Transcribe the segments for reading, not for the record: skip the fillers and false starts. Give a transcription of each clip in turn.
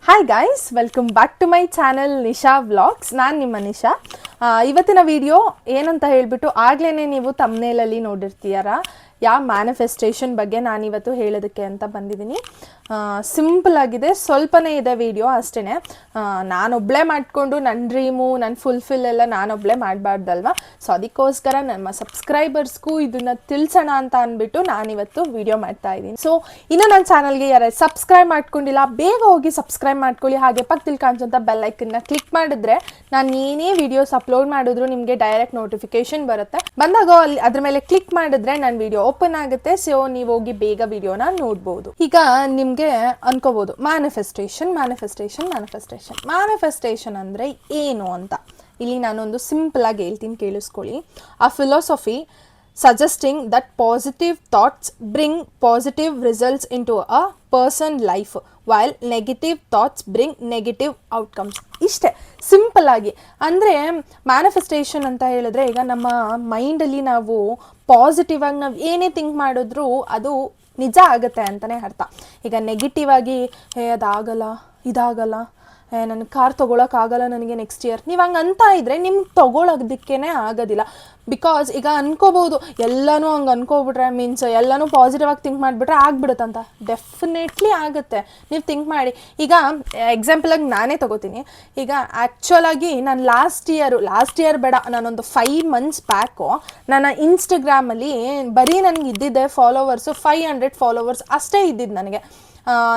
Hi guys, welcome back to my channel Nisha vlogs. ನಾನು ನಿಮ್ಮ ನಿಶಾ. ಇವತ್ತಿನ ವಿಡಿಯೋ ಏನಂತ ಹೇಳಿಬಿಟ್ಟು ಆಗ್ಲೇ ನೀವು ತಮ್ನೇಲಲ್ಲಿ ನೋಡಿರ್ತೀರ ಯಾವ ಮ್ಯಾನಿಫೆಸ್ಟೇಷನ್ ಬಗ್ಗೆ ನಾನಿವತ್ತು ಹೇಳೋದಕ್ಕೆ ಅಂತ ಬಂದಿದ್ದೀನಿ. ಸಿಂಪಲ್ ಆಗಿದೆ, ಸ್ವಲ್ಪನೇ ಇದೆ ವಿಡಿಯೋ ಅಷ್ಟೇ. ನಾನೊಬ್ಬಳೇ ಮಾಡಿಕೊಂಡು ನನ್ನ ಡ್ರೀಮು ನನ್ನ ಫುಲ್ಫಿಲ್ ಎಲ್ಲ ನಾನೊಬ್ಬಳೇ ಮಾಡಬಾರ್ದಲ್ವ. ಸೊ ಅದಕ್ಕೋಸ್ಕರ ನಮ್ಮ ಸಬ್ಸ್ಕ್ರೈಬರ್ಸ್ಗೂ ಇದನ್ನು ತಿಳಿಸೋಣ ಅಂತ ಅಂದ್ಬಿಟ್ಟು ನಾನಿವತ್ತು ವಿಡಿಯೋ ಮಾಡ್ತಾ ಇದ್ದೀನಿ. ಸೊ ಇನ್ನು ನನ್ನ ಚಾನಲ್ಗೆ ಯಾರು ಸಬ್ಸ್ಕ್ರೈಬ್ ಮಾಡ್ಕೊಂಡಿಲ್ಲ ಬೇಗ ಹೋಗಿ ಸಬ್ಸ್ಕ್ರೈಬ್ ಮಾಡ್ಕೊಳ್ಳಿ. ಹಾಗೆ ಪಕ್ಕದಲ್ಲಿ ಕಾಣಿಸೋಂಥ ಬೆಲ್ ಐಕನ್ನ ಕ್ಲಿಕ್ ಮಾಡಿದ್ರೆ ನಾನು ಏನೇ ವಿಡಿಯೋಸ್ ಅಪ್ಲೋಡ್ ಮಾಡಿದ್ರು ನಿಮಗೆ ಡೈರೆಕ್ಟ್ ನೋಟಿಫಿಕೇಶನ್ ಬರುತ್ತೆ. ಬಂದಾಗ ಅಲ್ಲಿ ಅದ್ರ ಮೇಲೆ ಕ್ಲಿಕ್ ಮಾಡಿದ್ರೆ ನನ್ನ ವಿಡಿಯೋ ಓಪನ್ ಆಗುತ್ತೆ. ಸೊ ನೀವು ಹೋಗಿ ಬೇಗ ವಿಡಿಯೋನ ನೋಡ್ಬೋದು. ಈಗ ನಿಮಗೆ ಅನ್ಕೋಬಹುದು ಮ್ಯಾನಿಫೆಸ್ಟೇಷನ್ ಅಂದರೆ ಏನು ಅಂತ. ಇಲ್ಲಿ ನಾನೊಂದು ಸಿಂಪಲ್ ಆಗಿ ಹೇಳ್ತೀನಿ, ಕೇಳಿಸ್ಕೊಳ್ಳಿ. ಆ philosophy suggesting that positive thoughts bring positive results into a person life while negative thoughts bring negative outcomes. ಇಷ್ಟೇ ಸಿಂಪಲ್ ಆಗಿ. ಅಂದರೆ ಮ್ಯಾನಿಫೆಸ್ಟೇಷನ್ ಅಂತ ಹೇಳಿದ್ರೆ ಈಗ ನಮ್ಮ ಮೈಂಡಲ್ಲಿ ನಾವು ಪಾಸಿಟಿವ್ ಆಗಿ ನಾವು ಏನೇ ಥಿಂಕ್ ಮಾಡಿದ್ರೂ ಅದು ನಿಜ ಆಗುತ್ತೆ ಅಂತಲೇ ಅರ್ಥ. ಈಗ ನೆಗೆಟಿವ್ ಆಗಿ ಅದಾಗಲ್ಲ ಇದಾಗಲ್ಲ, ನನ್ನ ಕಾರ್ ತೊಗೊಳಕ್ಕಾಗಲ್ಲ ನನಗೆ ನೆಕ್ಸ್ಟ್ ಇಯರ್, ನೀವು ಹಂಗೆ ಅಂತ ಇದ್ದರೆ ನಿಮ್ಗೆ ತೊಗೊಳೋದಕ್ಕೇ ಆಗೋದಿಲ್ಲ. ಬಿಕಾಸ್ ಈಗ ಅನ್ಕೋಬೋದು ಎಲ್ಲನೂ ಹಂಗೆ ಅನ್ಕೋಬಿಟ್ರೆ ಮೀನ್ಸ್ ಎಲ್ಲನೂ ಪಾಸಿಟಿವ್ ಆಗಿ ಥಿಂಕ್ ಮಾಡಿಬಿಟ್ರೆ ಆಗ್ಬಿಡುತ್ತಂತ. ಡೆಫಿನೆಟ್ಲಿ ಆಗುತ್ತೆ, ನೀವು ಥಿಂಕ್ ಮಾಡಿ. ಈಗ ಎಕ್ಸಾಂಪಲಾಗಿ ನಾನೇ ತೊಗೋತೀನಿ. ಈಗ ಆ್ಯಕ್ಚುಲಾಗಿ ನಾನು ಲಾಸ್ಟ್ ಇಯರ್ ಬೇಡ, ನಾನೊಂದು 5 months ಬ್ಯಾಕು ನನ್ನ ಇನ್ಸ್ಟಾಗ್ರಾಮಲ್ಲಿ ಬರೀ ನನಗೆ ಇದ್ದಿದ್ದೆ ಫಾಲೋವರ್ಸು 500 ಫಾಲೋವರ್ಸ್ ಅಷ್ಟೇ ಇದ್ದಿದ್ದು ನನಗೆ.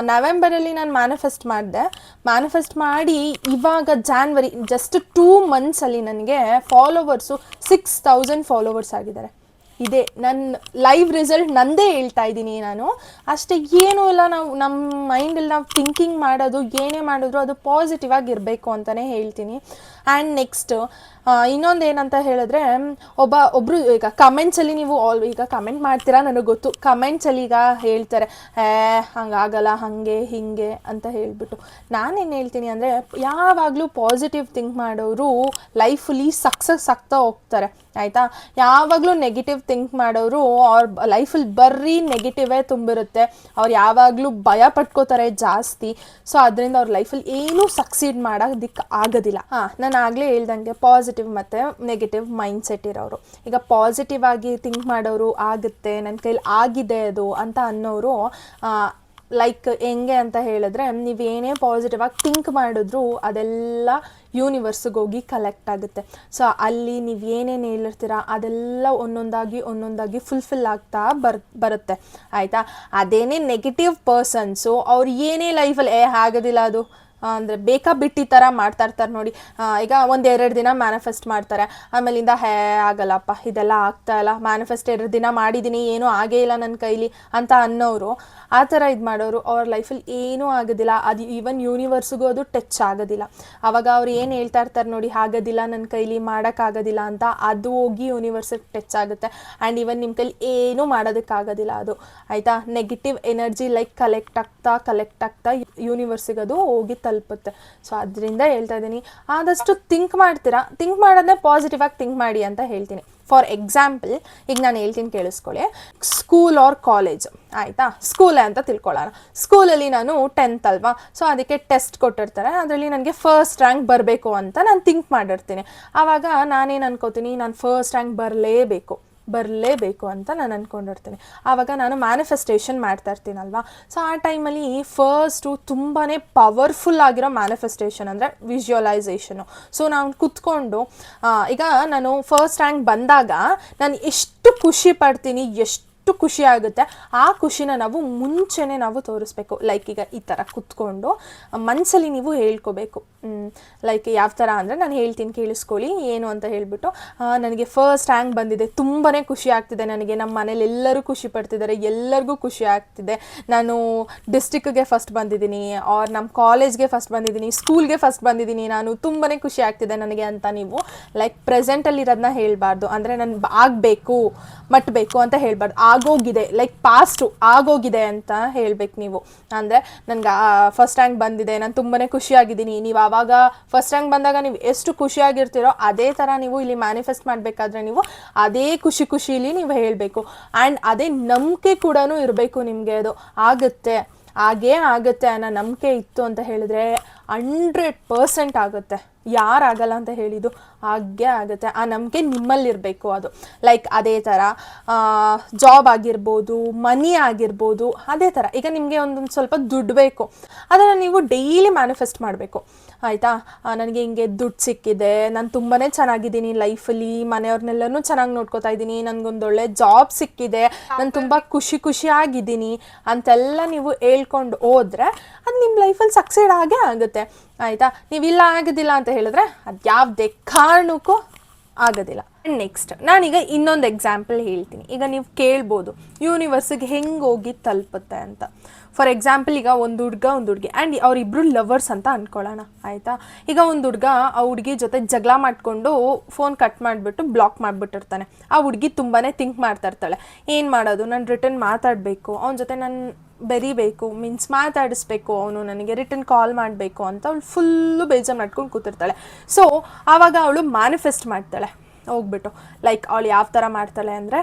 ನವೆಂಬರಲ್ಲಿ ನಾನು ಮ್ಯಾನಿಫೆಸ್ಟ್ ಮಾಡಿ ಇವಾಗ ಜಾನ್ವರಿ ಜಸ್ಟ್ 2 monthsಲ್ಲಿ ನನಗೆ ಫಾಲೋವರ್ಸು 6000 ಫಾಲೋವರ್ಸ್ ಆಗಿದ್ದಾರೆ. ಇದೇ ನನ್ನ ಲೈವ್ ರಿಸಲ್ಟ್ ನಂದೇ ಹೇಳ್ತಾ ಇದ್ದೀನಿ ನಾನು. ಅಷ್ಟೇ, ಏನೂ ಇಲ್ಲ. ನಮ್ಮ ಮೈಂಡಲ್ಲಿ ನಾವು ಥಿಂಕಿಂಗ್ ಮಾಡೋದು ಏನೇ ಮಾಡಿದ್ರು ಅದು ಪಾಸಿಟಿವ್ ಆಗಿರಬೇಕು ಅಂತಲೇ ಹೇಳ್ತೀನಿ. ಆ್ಯಂಡ್ ನೆಕ್ಸ್ಟ್ ಇನ್ನೊಂದು ಏನಂತ ಹೇಳಿದ್ರೆ, ಒಬ್ಬರು ಈಗ ಕಮೆಂಟ್ಸಲ್ಲಿ ನೀವು ಈಗ ಕಮೆಂಟ್ ಮಾಡ್ತೀರಾ ನನಗೆ ಗೊತ್ತು. ಕಮೆಂಟ್ಸಲ್ಲಿ ಈಗ ಹೇಳ್ತಾರೆ ಹಂಗಾಗಲ್ಲ ಹಾಗೆ ಹೀಗೆ ಅಂತ ಹೇಳಿಬಿಟ್ಟು. ನಾನೇನು ಹೇಳ್ತೀನಿ ಅಂದರೆ, ಯಾವಾಗಲೂ ಪಾಸಿಟಿವ್ ಥಿಂಕ್ ಮಾಡೋರು ಲೈಫಲ್ಲಿ ಸಕ್ಸಸ್ ಆಗ್ತಾ ಹೋಗ್ತಾರೆ, ಆಯಿತಾ. ಯಾವಾಗಲೂ ನೆಗೆಟಿವ್ ಥಿಂಕ್ ಮಾಡೋರು ಅವ್ರ ಲೈಫಲ್ಲಿ ಬರೀ ನೆಗೆಟಿವೇ ತುಂಬಿರುತ್ತೆ. ಅವ್ರು ಯಾವಾಗಲೂ ಭಯ ಪಟ್ಕೋತಾರೆ ಜಾಸ್ತಿ. ಸೊ ಅದರಿಂದ ಅವ್ರ ಲೈಫಲ್ಲಿ ಏನೂ ಸಕ್ಸೀಡ್ ಮಾಡೋದಕ್ಕೆ ಆಗೋದಿಲ್ಲ. ನಾನು ಆಗಲೇ ಹೇಳ್ದಂಗೆ ಪಾಸಿಟಿವ್ ಮತ್ತು ನೆಗೆಟಿವ್ ಮೈಂಡ್ ಸೆಟ್ ಇರೋರು. ಈಗ ಪಾಸಿಟಿವ್ ಆಗಿ ಥಿಂಕ್ ಮಾಡೋರು ಆಗುತ್ತೆ, ನನ್ನ ಕೈಲಿ ಆಗಿದೆ ಅದು ಅಂತ ಅನ್ನೋರು ಲೈಕ್ ಹೆಂಗೆ ಅಂತ ಹೇಳಿದ್ರೆ, ನೀವೇನೇ ಪಾಸಿಟಿವ್ ಆಗಿ ಥಿಂಕ್ ಮಾಡಿದ್ರು ಅದೆಲ್ಲ ಯೂನಿವರ್ಸಿಗೆ ಹೋಗಿ ಕಲೆಕ್ಟ್ ಆಗುತ್ತೆ. ಸೊ ಅಲ್ಲಿ ನೀವು ಏನೇನು ಹೇಳಿರ್ತೀರ ಅದೆಲ್ಲ ಒಂದೊಂದಾಗಿ ಫುಲ್ಫಿಲ್ ಆಗ್ತಾ ಬರುತ್ತೆ, ಆಯಿತಾ. ಅದೇನೇ ನೆಗೆಟಿವ್ ಪರ್ಸನ್ಸು ಅವ್ರು ಏನೇ ಲೈಫಲ್ಲಿ ಆಗೋದಿಲ್ಲ ಅದು ಅಂದರೆ ಬೇಕಾಬಿಟ್ಟಿ ಥರ ಮಾಡ್ತಾ ಇರ್ತಾರೆ ನೋಡಿ. ಈಗ 1-2 ದಿನ ಮ್ಯಾನಿಫೆಸ್ಟ್ ಮಾಡ್ತಾರೆ, ಆಮೇಲಿಂದ ಆಗಲ್ಲಪ್ಪ ಇದೆಲ್ಲ ಆಗ್ತಾ ಇಲ್ಲ, ಮ್ಯಾನಿಫೆಸ್ಟ್ 2 ದಿನ ಮಾಡಿದ್ದೀನಿ ಏನೂ ಆಗೇ ಇಲ್ಲ ನನ್ನ ಕೈಲಿ ಅಂತ ಅನ್ನೋರು, ಆ ಥರ ಇದು ಮಾಡೋರು ಅವ್ರ ಲೈಫಲ್ಲಿ ಏನೂ ಆಗೋದಿಲ್ಲ. ಅದು ಈವನ್ ಯೂನಿವರ್ಸಿಗೂ ಅದು ಟಚ್ ಆಗೋದಿಲ್ಲ. ಆವಾಗ ಅವ್ರು ಏನು ಹೇಳ್ತಾ ಇರ್ತಾರೆ ನೋಡಿ, ಆಗೋದಿಲ್ಲ ನನ್ನ ಕೈಲಿ ಮಾಡೋಕ್ಕಾಗೋದಿಲ್ಲ ಅಂತ, ಅದು ಹೋಗಿ ಯೂನಿವರ್ಸಿಗೆ ಟಚ್ ಆಗುತ್ತೆ. ಆ್ಯಂಡ್ ಈವನ್ ನಿಮ್ಮ ಕೈಲಿ ಏನೂ ಮಾಡೋದಕ್ಕಾಗೋದಿಲ್ಲ ಅದು, ಆಯಿತಾ. ನೆಗೆಟಿವ್ ಎನರ್ಜಿ ಲೈಕ್ ಕಲೆಕ್ಟ್ ಆಗ್ತಾ ಯೂನಿವರ್ಸಿಗೆ ಅದು ಹೋಗಿ ತಲುಪುತ್ತೆ. ಸೊ ಅದರಿಂದ ಹೇಳ್ತಾ ಇದ್ದೀನಿ, ಆದಷ್ಟು ಥಿಂಕ್ ಮಾಡೋದನ್ನೇ ಪಾಸಿಟಿವ್ ಆಗಿ ಥಿಂಕ್ ಮಾಡಿ ಅಂತ ಹೇಳ್ತೀನಿ. ಫಾರ್ ಎಕ್ಸಾಂಪಲ್ ಈಗ ನಾನು ಹೇಳ್ತೀನಿ, ಕೇಳಿಸ್ಕೊಳ್ಳಿ. ಸ್ಕೂಲ್ ಆರ್ ಕಾಲೇಜ್, ಆಯಿತಾ. ಸ್ಕೂಲೇ ಅಂತ ತಿಳ್ಕೊಳ್ಳೋಣ. ಸ್ಕೂಲಲ್ಲಿ ನಾನು 10th ಅಲ್ವಾ, ಸೊ ಅದಕ್ಕೆ ಟೆಸ್ಟ್ ಕೊಟ್ಟಿರ್ತಾರೆ. ಅದರಲ್ಲಿ ನನಗೆ ಫಸ್ಟ್ ರ್ಯಾಂಕ್ ಬರಬೇಕು ಅಂತ ನಾನು ಥಿಂಕ್ ಮಾಡಿರ್ತೀನಿ. ಆವಾಗ ನಾನೇನು ಅನ್ಕೋತೀನಿ, ನಾನು ಫಸ್ಟ್ ರ್ಯಾಂಕ್ ಬರಲೇಬೇಕು ಅಂತ ನಾನು ಅಂದ್ಕೊಂಡಿರ್ತೀನಿ. ಆವಾಗ ನಾನು ಮ್ಯಾನಿಫೆಸ್ಟೇಷನ್ ಮಾಡ್ತಾ ಇರ್ತೀನಲ್ವಾ. ಸೊ ಆ ಟೈಮಲ್ಲಿ ಫಸ್ಟು ತುಂಬಾ ಪವರ್ಫುಲ್ ಆಗಿರೋ ಮ್ಯಾನಿಫೆಸ್ಟೇಷನ್ ಅಂದರೆ ವಿಜುವಲೈಸೇಷನು. ಸೊ ನಾನು ಕುತ್ಕೊಂಡು ಈಗ ನಾನು ಫಸ್ಟ್ ರ್ಯಾಂಕ್ ಬಂದಾಗ ನಾನು ಎಷ್ಟು ಖುಷಿ ಪಡ್ತೀನಿ, ಎಷ್ಟು ಖುಷಿ ಆಗುತ್ತೆ, ಆ ಖುಷಿನ ನಾವು ಮುಂಚೆನೇ ನಾವು ತೋರಿಸ್ಬೇಕು. ಲೈಕ್ ಈಗ ಈ ಥರ ಕುತ್ಕೊಂಡು ಮನಸ್ಸಲ್ಲಿ ನೀವು ಹೇಳ್ಕೋಬೇಕು. ಲೈಕ್ ಯಾವ ಥರ ಅಂದರೆ, ನಾನು ಹೇಳ್ತೀನಿ ಕೇಳಿಸ್ಕೊಳ್ಳಿ ಏನು ಅಂತ ಹೇಳಿಬಿಟ್ಟು. ನನಗೆ ಫಸ್ಟ್ ರ್ಯಾಂಕ್ ಬಂದಿದೆ, ತುಂಬಾ ಖುಷಿ ಆಗ್ತಿದೆ ನನಗೆ, ನಮ್ಮ ಮನೇಲಿ ಎಲ್ಲರೂ ಖುಷಿ ಪಡ್ತಿದ್ದಾರೆ, ಎಲ್ಲರಿಗೂ ಖುಷಿ ಆಗ್ತಿದೆ. ನಾನು ಡಿಸ್ಟ್ರಿಕ್ಗೆ ಫಸ್ಟ್ ಬಂದಿದ್ದೀನಿ, ಆರ್ ನಮ್ಮ ಕಾಲೇಜ್ಗೆ ಫಸ್ಟ್ ಬಂದಿದ್ದೀನಿ, ಸ್ಕೂಲ್ಗೆ ಫಸ್ಟ್ ಬಂದಿದ್ದೀನಿ, ನಾನು ತುಂಬಾ ಖುಷಿ ಆಗ್ತಿದೆ ನನಗೆ ಅಂತ ನೀವು ಲೈಕ್ ಪ್ರೆಸೆಂಟಲ್ಲಿರೋದನ್ನ ಹೇಳಬಾರ್ದು. ಅಂದರೆ ನಾನು ಆಗಬೇಕು ಮಟ್ಟಬೇಕು ಅಂತ ಹೇಳಬಾರ್ದು. ಆಗೋಗಿದೆ ಲೈಕ್ ಪಾಸ್ಟು ಆಗೋಗಿದೆ ಅಂತ ಹೇಳ್ಬೇಕು ನೀವು. ಅಂದರೆ ನನಗೆ ಫಸ್ಟ್ ರ್ಯಾಂಕ್ ಬಂದಿದೆ, ನಾನು ತುಂಬಾ ಖುಷಿಯಾಗಿದ್ದೀನಿ. ನೀವು ಆವಾಗ ಫಸ್ಟ್ ರ್ಯಾಂಕ್ ಬಂದಾಗ ನೀವು ಎಷ್ಟು ಖುಷಿಯಾಗಿರ್ತೀರೋ ಅದೇ ಥರ ನೀವು ಇಲ್ಲಿ ಮ್ಯಾನಿಫೆಸ್ಟ್ ಮಾಡಬೇಕಾದ್ರೆ ನೀವು ಅದೇ ಖುಷಿಲಿ ನೀವು ಹೇಳಬೇಕು. ಆ್ಯಂಡ್ ಅದೇ ನಂಬಿಕೆ ಕೂಡ ಇರಬೇಕು ನಿಮಗೆ, ಅದು ಆಗುತ್ತೆ ಹಾಗೇ ಆಗುತ್ತೆ ಅನ್ನೋ ನಂಬಿಕೆ ಇತ್ತು ಅಂತ ಹೇಳಿದ್ರೆ 100% ಆಗುತ್ತೆ. ಯಾರಾಗಲ್ಲ ಅಂತ ಹೇಳಿದ್ದು, ಹಾಗೇ ಆಗುತ್ತೆ. ಆ ನಂಬಿಕೆ ನಿಮ್ಮಲ್ಲಿರಬೇಕು. ಅದು ಲೈಕ್ ಅದೇ ಥರ ಜಾಬ್ ಆಗಿರ್ಬೋದು, ಮನಿ ಆಗಿರ್ಬೋದು. ಅದೇ ಥರ ಈಗ ನಿಮಗೆ ಒಂದೊಂದು ಸ್ವಲ್ಪ ದುಡ್ಡು ಬೇಕು, ಅದನ್ನು ನೀವು ಡೈಲಿ ಮ್ಯಾನಿಫೆಸ್ಟ್ ಮಾಡಬೇಕು. ಆಯಿತಾ, ನನಗೆ ಹಿಂಗೆ ದುಡ್ಡು ಸಿಕ್ಕಿದೆ, ನಾನು ತುಂಬಾ ಚೆನ್ನಾಗಿದ್ದೀನಿ ಲೈಫಲ್ಲಿ, ಮನೆಯವ್ರನ್ನೆಲ್ಲನೂ ಚೆನ್ನಾಗಿ ನೋಡ್ಕೋತಾ ಇದ್ದೀನಿ, ನನಗೊಂದೊಳ್ಳೆ ಜಾಬ್ ಸಿಕ್ಕಿದೆ, ನಾನು ತುಂಬ ಖುಷಿಯಾಗಿದ್ದೀನಿ ಅಂತೆಲ್ಲ ನೀವು ಹೇಳ್ಕೊಂಡು ಹೋದರೆ ಅದು ನಿಮ್ಮ ಲೈಫಲ್ಲಿ ಸಕ್ಸೆಡ್ ಆಗೇ ಆಗುತ್ತೆ. ಆಯಿತಾ, ನೀವಿಲ್ಲ ಆಗೋದಿಲ್ಲ ಅಂತ ಹೇಳಿದ್ರೆ ಅದು ಯಾವುದೇ ಕಾರಣಕ್ಕೂ ಆಗೋದಿಲ್ಲ. ನೆಕ್ಸ್ಟ್ ನಾನೀಗ ಇನ್ನೊಂದು ಎಕ್ಸಾಂಪಲ್ ಹೇಳ್ತೀನಿ. ಈಗ ನೀವು ಕೇಳ್ಬೋದು ಯೂನಿವರ್ಸಿಗೆ ಹೆಂಗೆ ಹೋಗಿ ತಲುಪುತ್ತೆ ಅಂತ. ಫಾರ್ ಎಕ್ಸಾಂಪಲ್, ಈಗ ಒಂದು ಹುಡುಗ ಒಂದು ಹುಡುಗಿ ಆ್ಯಂಡ್ ಅವರಿಬ್ಬರು ಲವರ್ಸ್ ಅಂತ ಅಂದ್ಕೊಳ್ಳೋಣ. ಆಯಿತಾ, ಈಗ ಒಂದು ಹುಡುಗ ಆ ಹುಡುಗಿ ಜೊತೆ ಜಗಳ ಮಾಡಿಕೊಂಡು ಫೋನ್ ಕಟ್ ಮಾಡಿಬಿಟ್ಟು ಬ್ಲಾಕ್ ಮಾಡಿಬಿಟ್ಟಿರ್ತಾನೆ. ಆ ಹುಡುಗಿ ತುಂಬಾ ಥಿಂಕ್ ಮಾಡ್ತಾ ಇರ್ತಾಳೆ, ಏನು ಮಾಡೋದು, ನಾನು ರಿಟರ್ನ್ ಮಾತಾಡಬೇಕು, ಅವನ ಜೊತೆ ನಾನು ಬೆರಿಬೇಕು, ಮೀನ್ಸ್ ಮಾತಾಡಿಸ್ಬೇಕು, ಅವನು ನನಗೆ ರಿಟರ್ನ್ ಕಾಲ್ ಮಾಡಬೇಕು ಅಂತ ಅವಳು ಫುಲ್ಲು ಬೇಜಾರು ಮಾಡ್ಕೊಂಡು ಕೂತಿರ್ತಾಳೆ. ಸೊ ಆವಾಗ ಅವಳು ಮ್ಯಾನಿಫೆಸ್ಟ್ ಮಾಡ್ತಾಳೆ ಹೋಗ್ಬಿಟ್ಟು. ಲೈಕ್ ಅವಳು ಯಾವ ಥರ ಮಾಡ್ತಾಳೆ ಅಂದರೆ,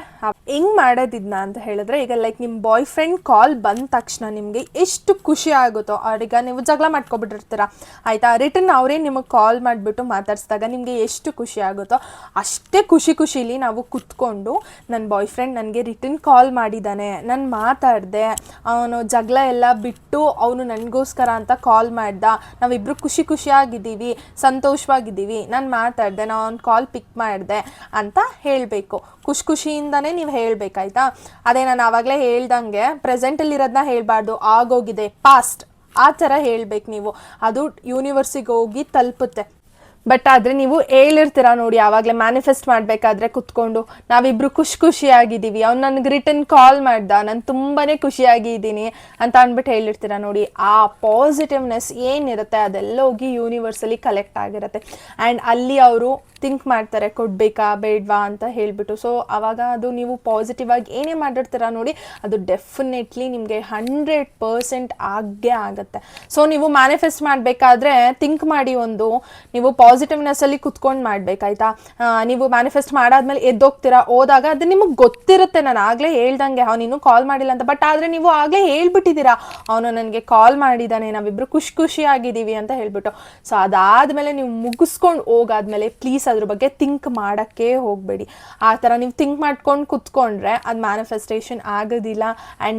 ಹೆಂಗೆ ಮಾಡೋದಿದ್ನ ಅಂತ ಹೇಳಿದ್ರೆ, ಈಗ ಲೈಕ್ ನಿಮ್ಮ ಬಾಯ್ ಫ್ರೆಂಡ್ ಕಾಲ್ ಬಂದ ತಕ್ಷಣ ನಿಮಗೆ ಎಷ್ಟು ಖುಷಿ ಆಗುತ್ತೋ, ಅವ್ರೀಗ ನೀವು ಜಗಳ ಮಾಡ್ಕೊಬಿಟ್ಟಿರ್ತೀರ. ಆಯಿತಾ, ರಿಟರ್ನ್ ಅವರೇ ನಿಮಗೆ ಕಾಲ್ ಮಾಡಿಬಿಟ್ಟು ಮಾತಾಡಿಸಿದಾಗ ನಿಮಗೆ ಎಷ್ಟು ಖುಷಿ ಆಗುತ್ತೋ ಅಷ್ಟೇ ಖುಷಿಲಿ ನಾವು ಕುತ್ಕೊಂಡು, ನನ್ನ ಬಾಯ್ ಫ್ರೆಂಡ್ ನನಗೆ ರಿಟರ್ನ್ ಕಾಲ್ ಮಾಡಿದ್ದಾನೆ, ನಾನು ಮಾತಾಡಿದೆ, ಅವನು ಜಗಳ ಎಲ್ಲ ಬಿಟ್ಟು ಅವನು ನನಗೋಸ್ಕರ ಅಂತ ಕಾಲ್ ಮಾಡ್ದ, ನಾವಿಬ್ಬರು ಖುಷಿಯಾಗಿದ್ದೀವಿ, ಸಂತೋಷವಾಗಿದ್ದೀವಿ, ನಾನು ಮಾತಾಡಿದೆ, ನಾನು ಅವ್ನ ಕಾಲ್ ಪಿಕ್ ಮಾಡಿದೆ ಅಂತ ಹೇಳಬೇಕು. ಖುಷಿಯಿಂದನೇ ನೀವು ಹೇಳಬೇಕಾಯ್ತಾ. ಅದೇ ನಾನು ಆವಾಗಲೇ ಹೇಳ್ದಂಗೆ ಪ್ರೆಸೆಂಟಲ್ಲಿರೋದನ್ನ ಹೇಳಬಾರ್ದು, ಆಗೋಗಿದೆ ಪಾಸ್ಟ್ ಆ ಥರ ಹೇಳ್ಬೇಕು ನೀವು. ಅದು ಯೂನಿವರ್ಸಿಗೆ ಹೋಗಿ ತಲುಪುತ್ತೆ. ಬಟ್ ಆದರೆ ನೀವು ಹೇಳಿರ್ತೀರ ನೋಡಿ, ಆವಾಗಲೇ ಮ್ಯಾನಿಫೆಸ್ಟ್ ಮಾಡಬೇಕಾದ್ರೆ ಕುತ್ಕೊಂಡು, ನಾವಿಬ್ಬರು ಖುಷಿಯಾಗಿದ್ದೀವಿ, ಅವ್ನು ನನಗೆ ರಿಟರ್ನ್ ಕಾಲ್ ಮಾಡ್ದ, ನಾನು ತುಂಬಾ ಖುಷಿಯಾಗಿದ್ದೀನಿ ಅಂತ ಅಂದ್ಬಿಟ್ಟು ಹೇಳಿರ್ತೀರ ನೋಡಿ. ಆ ಪಾಸಿಟಿವ್ನೆಸ್ ಏನಿರುತ್ತೆ ಅದೆಲ್ಲ ಹೋಗಿ ಯೂನಿವರ್ಸಲ್ಲಿ ಕಲೆಕ್ಟ್ ಆಗಿರುತ್ತೆ. ಆ್ಯಂಡ್ ಅಲ್ಲಿ ಅವರು ಥಿಂಕ್ ಮಾಡ್ತಾರೆ ಕೊಡಬೇಕಾ ಬೇಡವಾ ಅಂತ ಹೇಳಿಬಿಟ್ಟು. ಸೊ ಆವಾಗ ಅದು ನೀವು ಪಾಸಿಟಿವ್ ಆಗಿ ಏನೇ ಮಾಡಿರ್ತೀರ ನೋಡಿ, ಅದು ಡೆಫಿನೆಟ್ಲಿ ನಿಮಗೆ 100% ಆಗೇ ಆಗುತ್ತೆ. ಸೊ ನೀವು ಮ್ಯಾನಿಫೆಸ್ಟ್ ಮಾಡಬೇಕಾದ್ರೆ ಥಿಂಕ್ ಮಾಡಿ, ಒಂದು ನೀವು ಪಾಸಿಟಿವ್ನೆಸ್ಸಲ್ಲಿ ಕುತ್ಕೊಂಡು ಮಾಡಬೇಕಾಯ್ತಾ. ನೀವು ಮ್ಯಾನಿಫೆಸ್ಟ್ ಮಾಡಾದ್ಮೇಲೆ ಎದ್ದೋಗ್ತೀರಾ, ಹೋದಾಗ ಅದು ನಿಮಗೆ ಗೊತ್ತಿರುತ್ತೆ, ನಾನು ಆಗಲೇ ಹೇಳ್ದಂಗೆ ಅವ್ನು ಇನ್ನೂ ಕಾಲ್ ಮಾಡಿಲ್ಲ ಅಂತ. ಬಟ್ ಆದರೆ ನೀವು ಆಗಲೇ ಹೇಳ್ಬಿಟ್ಟಿದ್ದೀರಾ, ಅವನು ನನಗೆ ಕಾಲ್ ಮಾಡಿದ್ದಾನೆ, ನಾವಿಬ್ಬರು ಖುಷಿಯಾಗಿದ್ದೀವಿ ಅಂತ ಹೇಳ್ಬಿಟ್ಟು. ಸೊ ಅದಾದಮೇಲೆ ನೀವು ಮುಗಿಸ್ಕೊಂಡು ಹೋಗಾದ್ಮೇಲೆ ಪ್ಲೀಸ್ ಅದ್ರ ಬಗ್ಗೆ ಥಿಂಕ್ ಮಾಡೋಕ್ಕೆ ಹೋಗಬೇಡಿ. ಆ ಥರ ನೀವು ಥಿಂಕ್ ಮಾಡ್ಕೊಂಡು ಕುತ್ಕೊಂಡ್ರೆ ಅದು ಮ್ಯಾನಿಫೆಸ್ಟೇಷನ್ ಆಗೋದಿಲ್ಲ. ಆ್ಯಂಡ್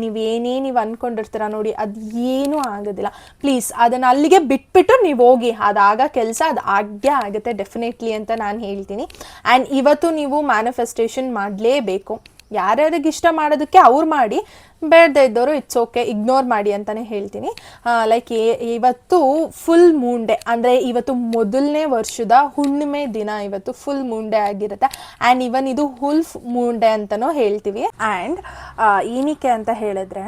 ನೀವು ಅಂದ್ಕೊಂಡಿರ್ತೀರ ನೋಡಿ, ಅದು ಏನೂ ಆಗೋದಿಲ್ಲ. ಪ್ಲೀಸ್ ಅದನ್ನು ಅಲ್ಲಿಗೆ ಬಿಟ್ಬಿಟ್ಟು ನೀವು ಹೋಗಿ, ಅದಾಗ ಕೆಲಸ ಅದು ಆಗೇ ಆಗುತ್ತೆ ಡೆಫಿನೆಟ್ಲಿ ಅಂತ ನಾನು ಹೇಳ್ತೀನಿ. ಆ್ಯಂಡ್ ಇವತ್ತು ನೀವು ಮ್ಯಾನಿಫೆಸ್ಟೇಷನ್ ಮಾಡಲೇಬೇಕು. ಯಾರ್ಯಾರಿಗೆ ಇಷ್ಟ ಮಾಡೋದಕ್ಕೆ ಅವ್ರು ಮಾಡಿ, ಬೇಡದೇ ಇದ್ದವರು ಇಟ್ಸ್ ಓಕೆ, ಇಗ್ನೋರ್ ಮಾಡಿ ಅಂತಲೇ ಹೇಳ್ತೀನಿ. ಲೈಕ್ ಇವತ್ತು ಫುಲ್ ಮೂನ್ ಡೇ, ಅಂದರೆ ಇವತ್ತು ಮೊದಲನೇ ವರ್ಷದ ಹುಣ್ಣಿಮೆ ದಿನ, ಇವತ್ತು ಫುಲ್ ಮೂನ್ ಡೇ ಆಗಿರುತ್ತೆ. ಆ್ಯಂಡ್ ಇವನ್ ಇದು ಹುಲ್ಫ್ ಮೂನ್ ಡೇ ಅಂತಲೂ ಹೇಳ್ತೀವಿ. ಆ್ಯಂಡ್ ಏನಕ್ಕೆ ಅಂತ ಹೇಳಿದ್ರೆ,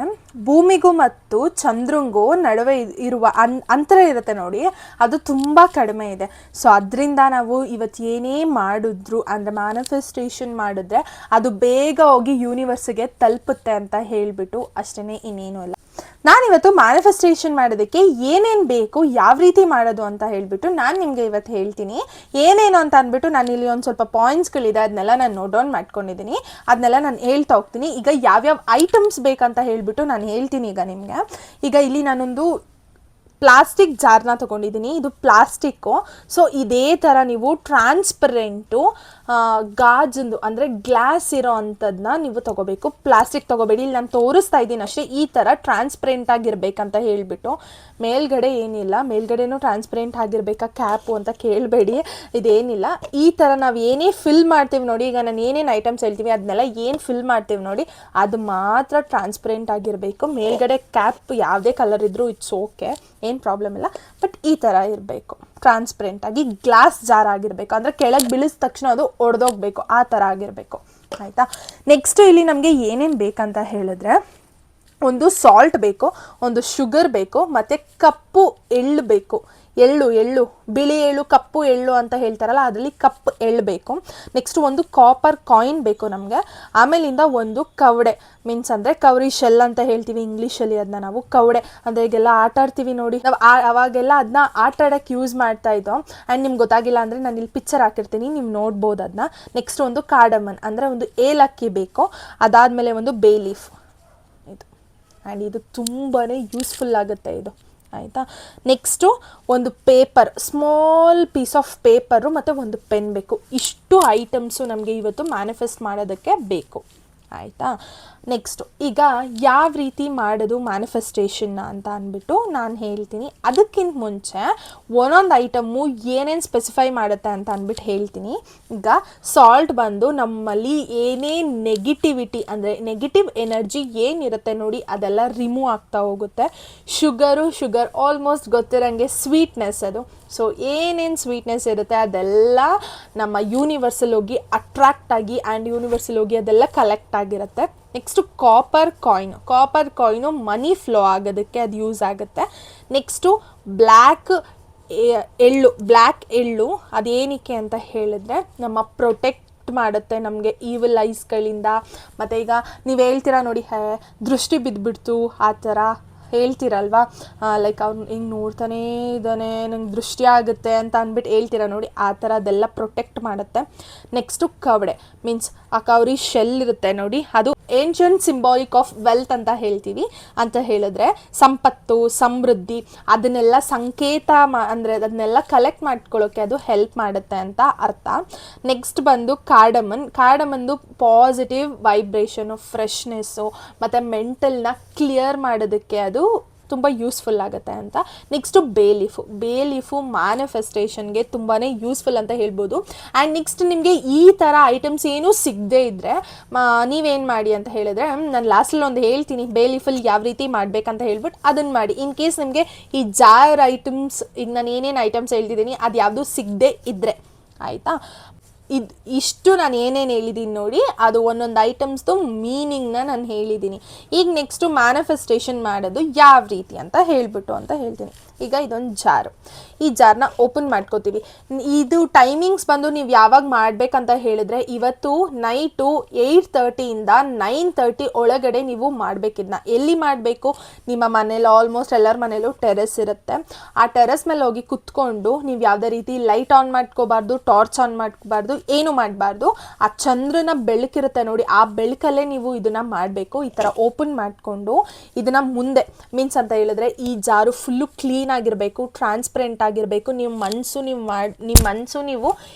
ಭೂಮಿಗೂ ಮತ್ತು ಚಂದ್ರಂಗೂ ನಡುವೆ ಇರುವ ಅಂತರ ಇರುತ್ತೆ ನೋಡಿ, ಅದು ತುಂಬ ಕಡಿಮೆ ಇದೆ. ಸೊ ಅದರಿಂದ ನಾವು ಇವತ್ತು ಏನೇ ಮಾಡಿದ್ರು, ಅಂದರೆ ಮ್ಯಾನಿಫೆಸ್ಟೇಷನ್ ಮಾಡಿದ್ರೆ ಅದು ಬೇಗ ಹೋಗಿ ಯೂನಿವರ್ಸಿಗೆ ತಲುಪುತ್ತೆ ಅಂತ ಹೇಳ್ಬಿಟ್ಟು ಅಷ್ಟೇ, ಇನ್ನೇನು ಇಲ್ಲ. ನಾನಿವತ್ತು ಮ್ಯಾನಿಫೆಸ್ಟೇಷನ್ ಮಾಡೋದಕ್ಕೆ ಏನೇನು ಬೇಕು, ಯಾವ ರೀತಿ ಮಾಡೋದು ಅಂತ ಹೇಳಿಬಿಟ್ಟು ನಾನು ನಿಮಗೆ ಇವತ್ತು ಹೇಳ್ತೀನಿ. ಏನೇನು ಅಂತ ಅಂದ್ಬಿಟ್ಟು ನಾನು ಇಲ್ಲಿ ಒಂದು ಸ್ವಲ್ಪ ಪಾಯಿಂಟ್ಸ್ಗಳಿದೆ, ಅದನ್ನೆಲ್ಲ ನಾನು ನೋಟ್ ಡೌನ್ ಮಾಡ್ಕೊಂಡಿದ್ದೀನಿ, ಅದನ್ನೆಲ್ಲ ನಾನು ಹೇಳ್ತಾ ಹೋಗ್ತೀನಿ. ಈಗ ಯಾವ್ಯಾವ ಐಟಮ್ಸ್ ಬೇಕಂತ ಹೇಳಿಬಿಟ್ಟು ನಾನು ಹೇಳ್ತೀನಿ ಈಗ ನಿಮಗೆ. ಈಗ ಇಲ್ಲಿ ನಾನೊಂದು ಪ್ಲಾಸ್ಟಿಕ್ ಜಾರ್ನ ತೊಗೊಂಡಿದ್ದೀನಿ, ಇದು ಪ್ಲಾಸ್ಟಿಕ್ಕು. ಸೊ ಇದೇ ಥರ ನೀವು ಟ್ರಾನ್ಸ್ಪರೆಂಟು ಗಾಜಂದು ಅಂದರೆ ಗ್ಲಾಸ್ ಇರೋ ಅಂಥದ್ದನ್ನ ನೀವು ತೊಗೋಬೇಕು. ಪ್ಲಾಸ್ಟಿಕ್ ತೊಗೋಬೇಡಿ, ಇಲ್ಲಿ ನಾನು ತೋರಿಸ್ತಾ ಇದ್ದೀನಿ ಅಷ್ಟೇ. ಈ ಥರ ಟ್ರಾನ್ಸ್ಪರೆಂಟ್ ಆಗಿರ್ಬೇಕಂತ ಹೇಳಿಬಿಟ್ಟು, ಮೇಲ್ಗಡೆ ಏನಿಲ್ಲ, ಮೇಲ್ಗಡೆನೂ ಟ್ರಾನ್ಸ್ಪರೆಂಟ್ ಆಗಿರ್ಬೇಕಾ ಕ್ಯಾಪು ಅಂತ ಕೇಳಬೇಡಿ, ಇದೇನಿಲ್ಲ. ಈ ಥರ ನಾವು ಏನೇ ಫಿಲ್ ಮಾಡ್ತೀವಿ ನೋಡಿ, ಈಗ ನಾನು ಏನೇನು ಐಟಮ್ಸ್ ಹೇಳ್ತೀವಿ ಅದನ್ನೆಲ್ಲ ಏನು ಫಿಲ್ ಮಾಡ್ತೀವಿ ನೋಡಿ, ಅದು ಮಾತ್ರ ಟ್ರಾನ್ಸ್ಪರೆಂಟ್ ಆಗಿರಬೇಕು. ಮೇಲ್ಗಡೆ ಕ್ಯಾಪ್ ಯಾವುದೇ ಕಲರ್ ಇದ್ದರೂ ಇಟ್ಸ್ ಓಕೆ, ಏನು ಪ್ರಾಬ್ಲಮ್ ಇಲ್ಲ. ಬಟ್ ಈ ಥರ ಇರಬೇಕು, ಟ್ರಾನ್ಸ್ಪರೆಂಟ್ ಆಗಿ ಗ್ಲಾಸ್ ಜಾರ್ ಆಗಿರಬೇಕು, ಅಂದರೆ ಕೆಳಗೆ ಬೀಳಿದ ತಕ್ಷಣ ಅದು ಒಡೆದೋಗ್ಬೇಕು, ಆ ಥರ ಆಗಿರಬೇಕು. ಆಯಿತಾ. ನೆಕ್ಸ್ಟು ಇಲ್ಲಿ ನಮಗೆ ಏನೇನು ಬೇಕಂತ ಹೇಳಿದ್ರೆ, ಒಂದು ಸಾಲ್ಟ್ ಬೇಕು, ಒಂದು ಶುಗರ್ ಬೇಕು, ಮತ್ತು ಕಪ್ಪು ಎಳ್ಳು ಬೇಕು. ಎಳ್ಳು ಬಿಳಿ ಎಳ್ಳು, ಕಪ್ಪು ಎಳ್ಳು ಅಂತ ಹೇಳ್ತಾರಲ್ಲ, ಅದರಲ್ಲಿ ಕಪ್ಪು ಎಳ್ಳು ಬೇಕು. ನೆಕ್ಸ್ಟ್ ಒಂದು ಕಾಪರ್ ಕಾಯಿನ್ ಬೇಕು ನಮಗೆ. ಆಮೇಲಿಂದ ಒಂದು ಕವಡೆ, ಮೀನ್ಸ್ ಅಂದರೆ ಕವರಿ ಶೆಲ್ ಅಂತ ಹೇಳ್ತೀವಿ ಇಂಗ್ಲೀಷಲ್ಲಿ, ಅದನ್ನ ನಾವು ಕವಡೆ ಅಂದರೆ ಈಗೆಲ್ಲ ಆಟ ಆಡ್ತೀವಿ ನೋಡಿ, ನಾವು ಅವಾಗೆಲ್ಲ ಅದನ್ನ ಆಟ ಆಡೋಕ್ಕೆ ಯೂಸ್ ಮಾಡ್ತಾ ಇದ್ದೋ. ಆ್ಯಂಡ್ ನಿಮ್ಗೆ ಗೊತ್ತಾಗಿಲ್ಲ ಅಂದರೆ ನಾನು ಇಲ್ಲಿ ಪಿಕ್ಚರ್ ಹಾಕಿರ್ತೀನಿ, ನೀವು ನೋಡ್ಬೋದು ಅದನ್ನ. ನೆಕ್ಸ್ಟ್ ಒಂದು ಕಾರ್ಡಮನ್ ಅಂದರೆ ಒಂದು ಏಲಕ್ಕಿ ಬೇಕು. ಅದಾದಮೇಲೆ ಒಂದು ಬೇ ಲೀಫ್, ಇದು ಆ್ಯಂಡ್ ಇದು ತುಂಬಾ ಯೂಸ್ಫುಲ್ ಆಗುತ್ತೆ ಇದು, ಆಯಿತಾ. ನೆಕ್ಸ್ಟು ಒಂದು paper, small piece of paper ಮತ್ತು ಒಂದು ಪೆನ್ ಬೇಕು. ಇಷ್ಟು ಐಟಮ್ಸು ನಮಗೆ ಇವತ್ತು ಮ್ಯಾನಿಫೆಸ್ಟ್ ಮಾಡೋದಕ್ಕೆ ಬೇಕು, ಆಯಿತಾ. ನೆಕ್ಸ್ಟು ಈಗ ಯಾವ ರೀತಿ ಮಾಡೋದು ಮ್ಯಾನಿಫೆಸ್ಟೇಷನ್ನ ಅಂತ ಅಂದ್ಬಿಟ್ಟು ನಾನು ಹೇಳ್ತೀನಿ. ಅದಕ್ಕಿಂತ ಮುಂಚೆ ಒಂದೊಂದು ಐಟಮ್ಮು ಏನೇನು ಸ್ಪೆಸಿಫೈ ಮಾಡುತ್ತೆ ಅಂತ ಅಂದ್ಬಿಟ್ಟು ಹೇಳ್ತೀನಿ. ಈಗ ಸಾಲ್ಟ್ ಬಂದು ನಮ್ಮಲ್ಲಿ ಏನೇ ನೆಗೆಟಿವಿಟಿ ಅಂದರೆ ನೆಗೆಟಿವ್ ಎನರ್ಜಿ ಏನಿರುತ್ತೆ ನೋಡಿ ಅದೆಲ್ಲ ರಿಮೂವ್ ಆಗ್ತಾ ಹೋಗುತ್ತೆ. ಶುಗರ್ ಆಲ್ಮೋಸ್ಟ್ ಗೊತ್ತಿರೋಂಗೆ ಸ್ವೀಟ್ನೆಸ್ ಅದು. ಸೊ ಏನೇನು ಸ್ವೀಟ್ನೆಸ್ ಇರುತ್ತೆ ಅದೆಲ್ಲ ನಮ್ಮ ಯೂನಿವರ್ಸಲ್ ಹೋಗಿ ಅಟ್ರಾಕ್ಟ್ ಆಗಿ ಆ್ಯಂಡ್ ಯೂನಿವರ್ಸಲ್ ಹೋಗಿ ಅದೆಲ್ಲ ಕಲೆಕ್ಟ್ ಆಗಿರುತ್ತೆ. Next copper coin money flow ಆಗೋದಕ್ಕೆ ಅದು ಯೂಸ್ ಆಗುತ್ತೆ. ನೆಕ್ಸ್ಟು ಬ್ಲ್ಯಾಕ್ ಎಳ್ಳು ಅದೇನಕ್ಕೆ ಅಂತ ಹೇಳಿದ್ರೆ ನಮ್ಮ ಪ್ರೊಟೆಕ್ಟ್ ಮಾಡುತ್ತೆ ನಮಗೆ ಈವಿಲ್ ಐಸ್ಗಳಿಂದ. ಮತ್ತು ಈಗ ನೀವು ಹೇಳ್ತೀರಾ ನೋಡಿ, ದೃಷ್ಟಿ ಬಿದ್ದುಬಿಡ್ತು ಆ ಥರ ಹೇಳ್ತೀರಲ್ವ, ಲೈಕ್ ಅವ್ನು ಹಿಂಗೆ ನೋಡ್ತಾನೇ ಇದ್ದಾನೆ ನಂಗೆ ದೃಷ್ಟಿ ಆಗುತ್ತೆ ಅಂತ ಅಂದ್ಬಿಟ್ಟು ಹೇಳ್ತೀರ ನೋಡಿ, ಆ ಥರ ಅದೆಲ್ಲ ಪ್ರೊಟೆಕ್ಟ್ ಮಾಡುತ್ತೆ. ನೆಕ್ಸ್ಟು ಕವಡೆ ಮೀನ್ಸ್ ಆ ಕವರಿ ಶೆಲ್ ಇರುತ್ತೆ ನೋಡಿ, ಅದು ಏನ್ಷಂಟ್ ಸಿಂಬಾಲಿಕ್ ಆಫ್ ವೆಲ್ತ್ ಅಂತ ಹೇಳ್ತೀವಿ. ಅಂತ ಹೇಳಿದ್ರೆ ಸಂಪತ್ತು, ಸಮೃದ್ಧಿ, ಅದನ್ನೆಲ್ಲ ಸಂಕೇತ ಅಂದರೆ ಅದನ್ನೆಲ್ಲ ಕಲೆಕ್ಟ್ ಮಾಡ್ಕೊಳ್ಳೋಕ್ಕೆ ಅದು ಹೆಲ್ಪ್ ಮಾಡುತ್ತೆ ಅಂತ ಅರ್ಥ. ನೆಕ್ಸ್ಟ್ ಬಂದು ಕಾರ್ಡಮನ್ದು ಪಾಸಿಟಿವ್ ವೈಬ್ರೇಷನು, ಫ್ರೆಶ್ನೆಸ್ಸು ಮತ್ತು ಮೆಂಟಲ್ನ ಕ್ಲಿಯರ್ ಮಾಡೋದಕ್ಕೆ ಅದು ತುಂಬ ಯೂಸ್ಫುಲ್ ಆಗುತ್ತೆ ಅಂತ. ನೆಕ್ಸ್ಟು ಬೇ ಲೀಫು ಮ್ಯಾನಿಫೆಸ್ಟೇಷನ್ಗೆ ತುಂಬಾ ಯೂಸ್ಫುಲ್ ಅಂತ ಹೇಳ್ಬೋದು. ಆ್ಯಂಡ್ ನೆಕ್ಸ್ಟ್ ನಿಮಗೆ ಈ ಥರ ಐಟಮ್ಸ್ ಏನೂ ಸಿಗದೇ ಇದ್ದರೆ ನೀವೇನು ಮಾಡಿ ಅಂತ ಹೇಳಿದ್ರೆ, ನಾನು ಲಾಸ್ಟಲ್ಲಿ ಒಂದು ಹೇಳ್ತೀನಿ ಬೇ ಲೀಫಲ್ಲಿ ಯಾವ ರೀತಿ ಮಾಡಬೇಕಂತ ಹೇಳ್ಬಿಟ್ಟು ಅದನ್ನು ಮಾಡಿ. ಇನ್ ಕೇಸ್ ನಿಮಗೆ ಈ ಜಾರ್ ಐಟಮ್ಸ್, ಈಗ ನಾನು ಏನೇನು ಐಟಮ್ಸ್ ಹೇಳ್ತಿದ್ದೀನಿ ಅದು ಯಾವುದೂ ಸಿಗದೇ ಇದ್ದರೆ, ಆಯಿತಾ. ಇಷ್ಟು ನಾನು ಏನೇನು ಹೇಳಿದ್ದೀನಿ ನೋಡಿ, ಅದು ಒಂದೊಂದು ಐಟಮ್ಸ್ದು ಮೀನಿಂಗ್ನ ನಾನು ಹೇಳಿದ್ದೀನಿ. ಈಗ ನೆಕ್ಸ್ಟು ಮ್ಯಾನಿಫೆಸ್ಟೇಷನ್ ಮಾಡೋದು ಯಾವ ರೀತಿ ಅಂತ ಹೇಳ್ತೀನಿ. ಈಗ ಇದೊಂದು ಜಾರು, ಈ ಜಾರ್ನ ಓಪನ್ ಮಾಡ್ಕೋತೀವಿ. ಇದು ಟೈಮಿಂಗ್ಸ್ ಬಂದು ನೀವು ಯಾವಾಗ ಮಾಡಬೇಕಂತ ಹೇಳಿದ್ರೆ, ಇವತ್ತು ನೈಟು 8:30 9:30 ಒಳಗಡೆ ನೀವು ಮಾಡಬೇಕಿದ್ನ. ಎಲ್ಲಿ ಮಾಡಬೇಕು? ನಿಮ್ಮ ಮನೇಲಿ, ಆಲ್ಮೋಸ್ಟ್ ಎಲ್ಲರ ಮನೇಲೂ ಟೆರೆಸ್ ಇರುತ್ತೆ. ಆ ಟೆರೆಸ್ ಮೇಲೆ ಹೋಗಿ ಕುತ್ಕೊಂಡು ನೀವು ಯಾವುದೇ ರೀತಿ ಲೈಟ್ ಆನ್ ಮಾಡ್ಕೋಬಾರ್ದು, ಟಾರ್ಚ್ ಆನ್ ಮಾಡ್ಕೋಬಾರ್ದು, ಏನು ಮಾಡಬಾರ್ದು. ಆ ಚಂದ್ರನ ಬೆಳಕಿರುತ್ತೆ ನೋಡಿ, ಆ ಬೆಳಕಲ್ಲೇ ನೀವು ಇದನ್ನು ಮಾಡಬೇಕು. ಈ ಥರ ಓಪನ್ ಮಾಡಿಕೊಂಡು ಇದನ್ನು ಮುಂದೆ ಮೀನ್ಸ್ ಅಂತ ಹೇಳಿದ್ರೆ, ಈ ಜಾರು ಫುಲ್ಲು ಕ್ಲೀನ್ ಆಗಿರಬೇಕು, ಟ್ರಾನ್ಸ್ಪರೆಂಟ್ ಆಗಿರಬೇಕು. ನಿಮ್ಮ ಮನಸ್ಸು ನೀವು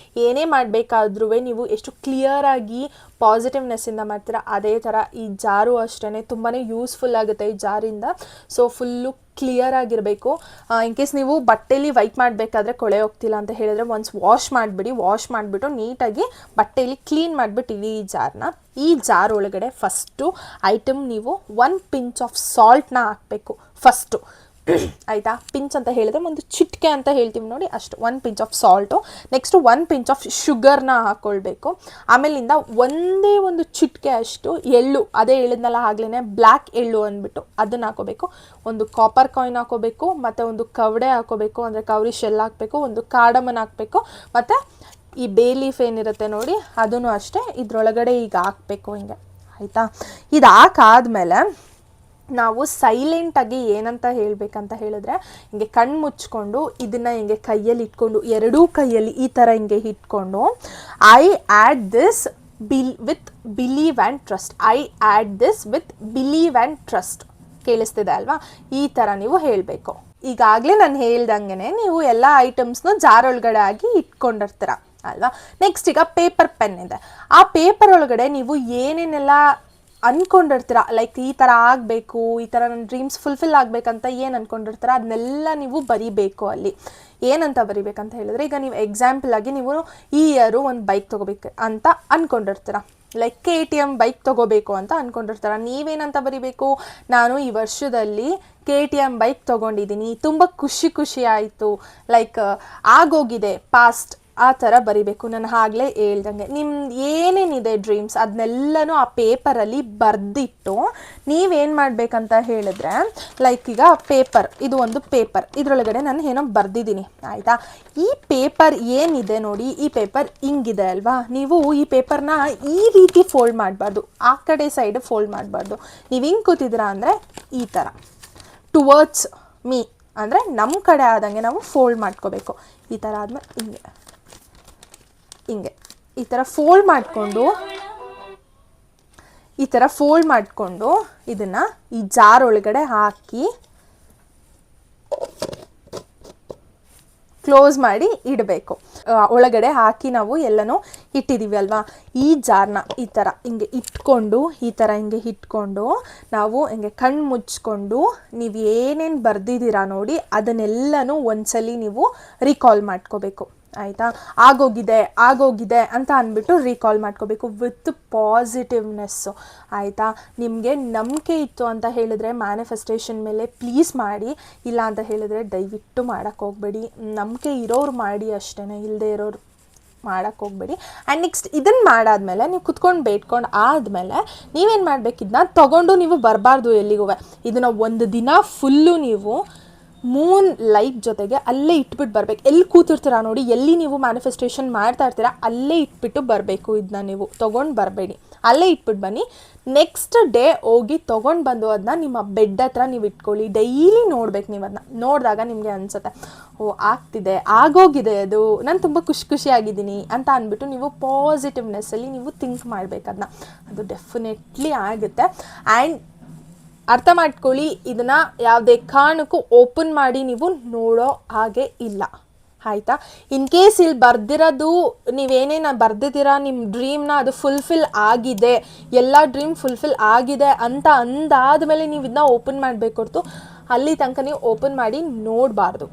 ಏನೇ ಮಾಡಬೇಕಾದ್ರೂ ನೀವು ಎಷ್ಟು ಕ್ಲಿಯರಾಗಿ ಪಾಸಿಟಿವ್ನೆಸ್ಸಿಂದ ಮಾಡ್ತೀರಾ, ಅದೇ ಥರ ಈ ಜಾರು ಅಷ್ಟೇ ತುಂಬಾ ಯೂಸ್ಫುಲ್ ಆಗುತ್ತೆ ಈ ಜಾರಿಂದ. ಸೊ ಫುಲ್ಲು ಕ್ಲಿಯರ್ ಆಗಿರಬೇಕು. ಇನ್ ಕೇಸ್ ನೀವು ಬಟ್ಟೆಯಲ್ಲಿ ವೈಟ್ ಮಾಡಬೇಕಾದ್ರೆ ಕೊಳೆ ಹೋಗ್ತಿಲ್ಲ ಅಂತ ಹೇಳಿದ್ರೆ ಒನ್ಸ್ ವಾಶ್ ಮಾಡಿಬಿಟ್ಟು ನೀಟಾಗಿ ಬಟ್ಟೆಯಲ್ಲಿ ಕ್ಲೀನ್ ಮಾಡಿಬಿಟ್ಟು ಈ ಜಾರ್ನ. ಈ ಜಾರ್ ಒಳಗಡೆ ಫಸ್ಟು ಐಟಮ್ ನೀವು 1 ಪಿಂಚ್ ಆಫ್ ಸಾಲ್ಟ್ನ ಹಾಕಬೇಕು ಫಸ್ಟು, ಆಯಿತಾ. ಪಿಂಚ್ ಅಂತ ಹೇಳಿದ್ರೆ ಒಂದು ಚಿಟಿಕೆ ಅಂತ ಹೇಳ್ತೀವಿ ನೋಡಿ, ಅಷ್ಟು 1 pinch of salt. Next 1 pinch of ಶುಗರ್ನ ಹಾಕ್ಕೊಳ್ಬೇಕು. ಆಮೇಲಿಂದ ಒಂದೇ ಒಂದು ಚಿಟಿಕೆ ಅಷ್ಟು ಎಳ್ಳು, ಅದೇ ಹೇಳಿದ್ನಲ್ಲ ಆಗ್ಲೇ ಬ್ಲ್ಯಾಕ್ ಎಳ್ಳು ಅಂದ್ಬಿಟ್ಟು ಅದನ್ನು ಹಾಕೋಬೇಕು. ಒಂದು ಕಾಪರ್ ಕಾಯಿನ್ ಹಾಕೋಬೇಕು, ಮತ್ತು ಒಂದು ಕವಡೆ ಹಾಕೋಬೇಕು, ಅಂದರೆ ಕವರಿ ಶೆಲ್ ಹಾಕಬೇಕು, ಒಂದು ಕಾರ್ಡಮನ್ ಹಾಕಬೇಕು, ಮತ್ತು ಈ ಬೇ ಲೀಫ್ ಏನಿರುತ್ತೆ ನೋಡಿ ಅದೂ ಅಷ್ಟೇ ಇದರೊಳಗಡೆ ಈಗ ಹಾಕಬೇಕು ಹಿಂಗೆ, ಆಯಿತಾ. ಇದು ಹಾಕಾದ್ಮೇಲೆ ನಾವು ಸೈಲೆಂಟಾಗಿ ಏನಂತ ಹೇಳಬೇಕಂತ ಹೇಳಿದ್ರೆ, ಹಿಂಗೆ ಕಣ್ಣು ಮುಚ್ಕೊಂಡು ಇದನ್ನು ಹಿಂಗೆ ಕೈಯಲ್ಲಿ ಇಟ್ಕೊಂಡು, ಎರಡೂ ಕೈಯಲ್ಲಿ ಈ ಥರ ಹಿಂಗೆ ಇಟ್ಕೊಂಡು, I add this with believe and trust, I add this with believe and trust. ಕೇಳಿಸ್ತಿದೆ ಅಲ್ವಾ? ಈ ಥರ ನೀವು ಹೇಳಬೇಕು. ಈಗಾಗಲೇ ನಾನು ಹೇಳ್ದಂಗೆ ನೀವು ಎಲ್ಲ ಐಟಮ್ಸ್ನ ಜಾರ್ ಒಳಗಡೆ ಆಗಿ ಇಟ್ಕೊಂಡಿರ್ತೀರ ಅಲ್ವಾ. ನೆಕ್ಸ್ಟ್ ಈಗ ಪೇಪರ್ ಪೆನ್ ಇದೆ. ಆ ಪೇಪರ್ ಒಳಗಡೆ ನೀವು ಏನೇನೆಲ್ಲ ಅಂದ್ಕೊಂಡಿರ್ತೀರ, ಲೈಕ್ ಈ ಥರ ಆಗಬೇಕು, ಈ ಥರ ನನ್ನ ಡ್ರೀಮ್ಸ್ ಫುಲ್ಫಿಲ್ ಆಗಬೇಕಂತ ಏನು ಅಂದ್ಕೊಂಡಿರ್ತೀರ ಅದನ್ನೆಲ್ಲ ನೀವು ಬರೀಬೇಕು. ಅಲ್ಲಿ ಏನಂತ ಬರಿಬೇಕಂತ ಹೇಳಿದ್ರೆ, ಈಗ ನೀವು ಎಕ್ಸಾಂಪಲ್ ಆಗಿ ನೀವು ಈ ಇಯರು ಒಂದು ಬೈಕ್ ತೊಗೋಬೇಕು ಅಂತ ಅಂದ್ಕೊಂಡಿರ್ತೀರ, ಲೈಕ್ KTM ಬೈಕ್ ತೊಗೋಬೇಕು ಅಂತ ಅಂದ್ಕೊಂಡಿರ್ತೀರ. ನೀವೇನಂತ ಬರಿಬೇಕು? ನಾನು ಈ ವರ್ಷದಲ್ಲಿ KTM ಬೈಕ್ ತೊಗೊಂಡಿದ್ದೀನಿ, ತುಂಬ ಖುಷಿ ಆಯಿತು, ಲೈಕ್ ಆಗೋಗಿದೆ ಪಾಸ್ಟ್, ಆ ಥರ ಬರಿಬೇಕು. ನಾನು ಆಗಲೇ ಹೇಳ್ದಂಗೆ ನಿಮ್ದು ಏನೇನಿದೆ ಡ್ರೀಮ್ಸ್ ಅದನ್ನೆಲ್ಲನೂ ಆ ಪೇಪರಲ್ಲಿ ಬರೆದಿಟ್ಟು ನೀವೇನು ಮಾಡಬೇಕಂತ ಹೇಳಿದ್ರೆ, ಲೈಕ್ ಈಗ ಪೇಪರ್, ಇದು ಒಂದು ಪೇಪರ್, ಇದರೊಳಗಡೆ ನಾನು ಏನೋ ಬರೆದಿದ್ದೀನಿ, ಆಯಿತಾ. ಈ ಪೇಪರ್ ಏನಿದೆ ನೋಡಿ, ಈ ಪೇಪರ್ ಹಿಂಗಿದೆ ಅಲ್ವಾ, ನೀವು ಈ ಪೇಪರ್ನ ಈ ರೀತಿ ಫೋಲ್ಡ್ ಮಾಡಬಾರ್ದು, ಆ ಕಡೆ ಸೈಡ್ ಫೋಲ್ಡ್ ಮಾಡಬಾರ್ದು. ನೀವು ಹಿಂಗೆ ಕೂತಿದ್ದೀರಾ ಅಂದರೆ ಈ ಥರ ಟುವರ್ಡ್ಸ್ ಮೀ ಅಂದರೆ ನಮ್ಮ ಕಡೆ ಆದಂಗೆ ನಾವು ಫೋಲ್ಡ್ ಮಾಡ್ಕೋಬೇಕು. ಈ ಥರ ಆದಮೇಲೆ ಹಿಂಗೆ ಈ ಥರ ಫೋಲ್ಡ್ ಮಾಡಿಕೊಂಡು ಈ ಥರ ಫೋಲ್ಡ್ ಮಾಡಿಕೊಂಡು ಇದನ್ನು ಈ ಜಾರ್ ಒಳಗಡೆ ಹಾಕಿ ಕ್ಲೋಸ್ ಮಾಡಿ ಇಡಬೇಕು. ಒಳಗಡೆ ಹಾಕಿ ನಾವು ಎಲ್ಲನೂ ಇಟ್ಟಿದ್ದೀವಿ ಅಲ್ವಾ, ಈ ಜಾರ್ನ ಈ ಥರ ಹಿಂಗೆ ಇಟ್ಕೊಂಡು ನಾವು ಹಿಂಗೆ ಕಣ್ಣು ಮುಚ್ಕೊಂಡು ನೀವು ಏನೇನು ಬರೆದಿದ್ದೀರಾ ನೋಡಿ ಅದನ್ನೆಲ್ಲನೂ ಒಂದ್ಸಲಿ ನೀವು ರೀಕಾಲ್ ಮಾಡ್ಕೋಬೇಕು. ಆಯಿತಾ, ಆಗೋಗಿದೆ ಅಂತ ಅಂದ್ಬಿಟ್ಟು ರೀಕಾಲ್ ಮಾಡ್ಕೋಬೇಕು ವಿತ್ ಪಾಸಿಟಿವ್ನೆಸ್ಸು. ಆಯಿತಾ, ನಿಮಗೆ ನಂಬಿಕೆ ಇತ್ತು ಅಂತ ಹೇಳಿದ್ರೆ ಮ್ಯಾನಿಫೆಸ್ಟೇಷನ್ ಮೇಲೆ ಪ್ಲೀಸ್ ಮಾಡಿ, ಇಲ್ಲ ಅಂತ ಹೇಳಿದ್ರೆ ದಯವಿಟ್ಟು ಮಾಡೋಕ್ಕೆ ಹೋಗಬೇಡಿ. ನಂಬಿಕೆ ಇರೋರು ಮಾಡಿ ಅಷ್ಟೇ, ಇಲ್ಲದೆ ಇರೋರು ಮಾಡೋಕ್ಕೆ ಹೋಗಬೇಡಿ. ಆ್ಯಂಡ್ ನೆಕ್ಸ್ಟ್ ಇದನ್ನು ಮಾಡಾದ್ಮೇಲೆ ನೀವು ಕುತ್ಕೊಂಡು ಬೇಡ್ಕೊಂಡು ಆದಮೇಲೆ ನೀವೇನು ಮಾಡಬೇಕು, ಇದನ್ನ ತೊಗೊಂಡು ನೀವು ಬರಬಾರ್ದು ಎಲ್ಲಿಗೂ. ಇದನ್ನು ಒಂದು ದಿನ ಫುಲ್ಲು ನೀವು ಮೂನ್ ಲೈಟ್ ಜೊತೆಗೆ ಅಲ್ಲೇ ಇಟ್ಬಿಟ್ಟು ಬರಬೇಕು. ಎಲ್ಲಿ ಕೂತಿರ್ತೀರಾ ನೋಡಿ, ಎಲ್ಲಿ ನೀವು ಮ್ಯಾನಿಫೆಸ್ಟೇಷನ್ ಮಾಡ್ತಾ ಇರ್ತೀರಾ ಅಲ್ಲೇ ಇಟ್ಬಿಟ್ಟು ಬರಬೇಕು. ಇದನ್ನ ನೀವು ತೊಗೊಂಡು ಬರಬೇಡಿ, ಅಲ್ಲೇ ಇಟ್ಬಿಟ್ಟು ಬನ್ನಿ. ನೆಕ್ಸ್ಟ್ ಡೇ ಹೋಗಿ ತೊಗೊಂಡು ಬಂದು ಅದನ್ನ ನಿಮ್ಮ ಬೆಡ್ ಹತ್ರ ನೀವು ಇಟ್ಕೊಳ್ಳಿ. ಡೈಲಿ ನೋಡ್ಬೇಕು. ನೀವು ಅದನ್ನ ನೋಡಿದಾಗ ನಿಮಗೆ ಅನಿಸುತ್ತೆ, ಓ ಆಗ್ತಿದೆ, ಆಗೋಗಿದೆ, ಅದು ನಾನು ತುಂಬ ಖುಷಿಯಾಗಿದ್ದೀನಿ ಅಂತ ಅಂದ್ಬಿಟ್ಟು ನೀವು ಪಾಸಿಟಿವ್ನೆಸ್ಸಲ್ಲಿ ನೀವು ಥಿಂಕ್ ಮಾಡಬೇಕು. ಅದನ್ನ ಅದು ಡೆಫಿನೆಟ್ಲಿ ಆಗುತ್ತೆ. ಆ್ಯಂಡ್ ಅರ್ಥ ಮಾಡ್ಕೊಳ್ಳಿ, ಇದನ್ನು ಯಾವುದೇ ಕಾರಣಕ್ಕೂ ಓಪನ್ ಮಾಡಿ ನೀವು ನೋಡೋ ಹಾಗೆ ಇಲ್ಲ. ಆಯಿತಾ, ಇನ್ ಕೇಸ್ ಇಲ್ಲಿ ಬರ್ದಿರೋದು ನೀವೇನೇನು ಬರ್ದಿದ್ದೀರಾ ನಿಮ್ಮ ಡ್ರೀಮ್ನ ಅದು ಫುಲ್ಫಿಲ್ ಆಗಿದೆ, ಎಲ್ಲ ಡ್ರೀಮ್ ಫುಲ್ಫಿಲ್ ಆಗಿದೆ ಅಂತ ಅಂದಾದಮೇಲೆ ನೀವು ಇದನ್ನ ಓಪನ್ ಮಾಡಬೇಕು ಹೊರತು ಅಲ್ಲಿ ತನಕ ನೀವು ಓಪನ್ ಮಾಡಿ ನೋಡಬಾರ್ದು.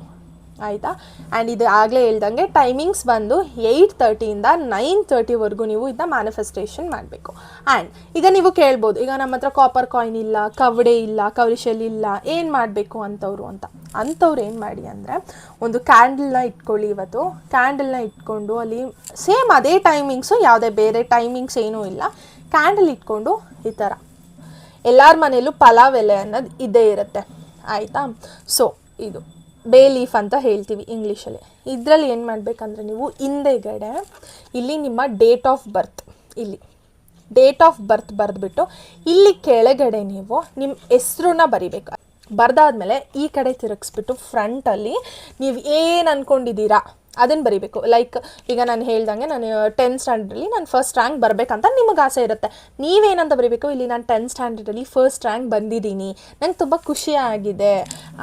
ಆಯಿತಾ, ಆ್ಯಂಡ್ ಇದು ಆಗಲೇ ಹೇಳ್ದಂಗೆ ಟೈಮಿಂಗ್ಸ್ ಬಂದು 8:30ಇಂದ 9:30ವರೆಗೂ ನೀವು ಇದನ್ನ ಮ್ಯಾನಿಫೆಸ್ಟೇಷನ್ ಮಾಡಬೇಕು. ಆ್ಯಂಡ್ ಈಗ ನೀವು ಕೇಳ್ಬೋದು, ಈಗ ನಮ್ಮ ಹತ್ರ ಕಾಪರ್ ಕಾಯಿನ್ ಇಲ್ಲ, ಕವಡೆ ಇಲ್ಲ, ಕವರಿ ಶೆಲ್ ಇಲ್ಲ, ಏನು ಮಾಡಬೇಕು ಅಂಥವ್ರು ಏನು ಮಾಡಿ ಅಂದರೆ ಒಂದು ಕ್ಯಾಂಡಲ್ನ ಇಟ್ಕೊಳ್ಳಿ. ಇವತ್ತು ಕ್ಯಾಂಡಲ್ನ ಇಟ್ಕೊಂಡು ಅಲ್ಲಿ ಸೇಮ್ ಅದೇ ಟೈಮಿಂಗ್ಸು, ಯಾವುದೇ ಬೇರೆ ಟೈಮಿಂಗ್ಸ್ ಏನೂ ಇಲ್ಲ, ಕ್ಯಾಂಡಲ್ ಇಟ್ಕೊಂಡು ಈ ಥರ ಎಲ್ಲರ ಮನೇಲೂ ಪಲಾವ್ ಎಲೆ ಅನ್ನೋದು ಇದ್ದೇ ಇರುತ್ತೆ. ಆಯಿತಾ, ಸೊ ಇದು ಬೇ ಲೀಫ್ ಅಂತ ಹೇಳ್ತೀವಿ ಇಂಗ್ಲೀಷಲ್ಲಿ. ಇದರಲ್ಲಿ ಏನು ಮಾಡಬೇಕಂದ್ರೆ ನೀವು ಹಿಂದೆಗಡೆ ಇಲ್ಲಿ ನಿಮ್ಮ ಡೇಟ್ ಆಫ್ ಬರ್ತ್ ಬರೆದ್ಬಿಟ್ಟು ಇಲ್ಲಿ ಕೆಳಗಡೆ ನೀವು ನಿಮ್ಮ ಹೆಸ್ರನ್ನ ಬರಿಬೇಕು. ಬರೆದಾದ್ಮೇಲೆ ಈ ಕಡೆ ತಿರುಗಿಸ್ಬಿಟ್ಟು ಫ್ರಂಟಲ್ಲಿ ನೀವು ಏನು ಅಂದ್ಕೊಂಡಿದ್ದೀರಾ ಅದನ್ನು ಬರಿಬೇಕು. ಲೈಕ್ ಈಗ ನಾನು ಹೇಳ್ದಂಗೆ ನಾನು 10th ಸ್ಟ್ಯಾಂಡರ್ಡಲ್ಲಿ ನಾನು ಫಸ್ಟ್ ರ್ಯಾಂಕ್ ಬರಬೇಕಂತ ನಿಮಗೆ ಆಸೆ ಇರುತ್ತೆ. ನೀವೇನಂತ ಬರೀಬೇಕು, ಇಲ್ಲಿ ನಾನು 10th ಸ್ಟ್ಯಾಂಡರ್ಡಲ್ಲಿ ಫಸ್ಟ್ ರ್ಯಾಂಕ್ ಬಂದಿದ್ದೀನಿ, ನಂಗೆ ತುಂಬ ಖುಷಿಯಾಗಿದೆ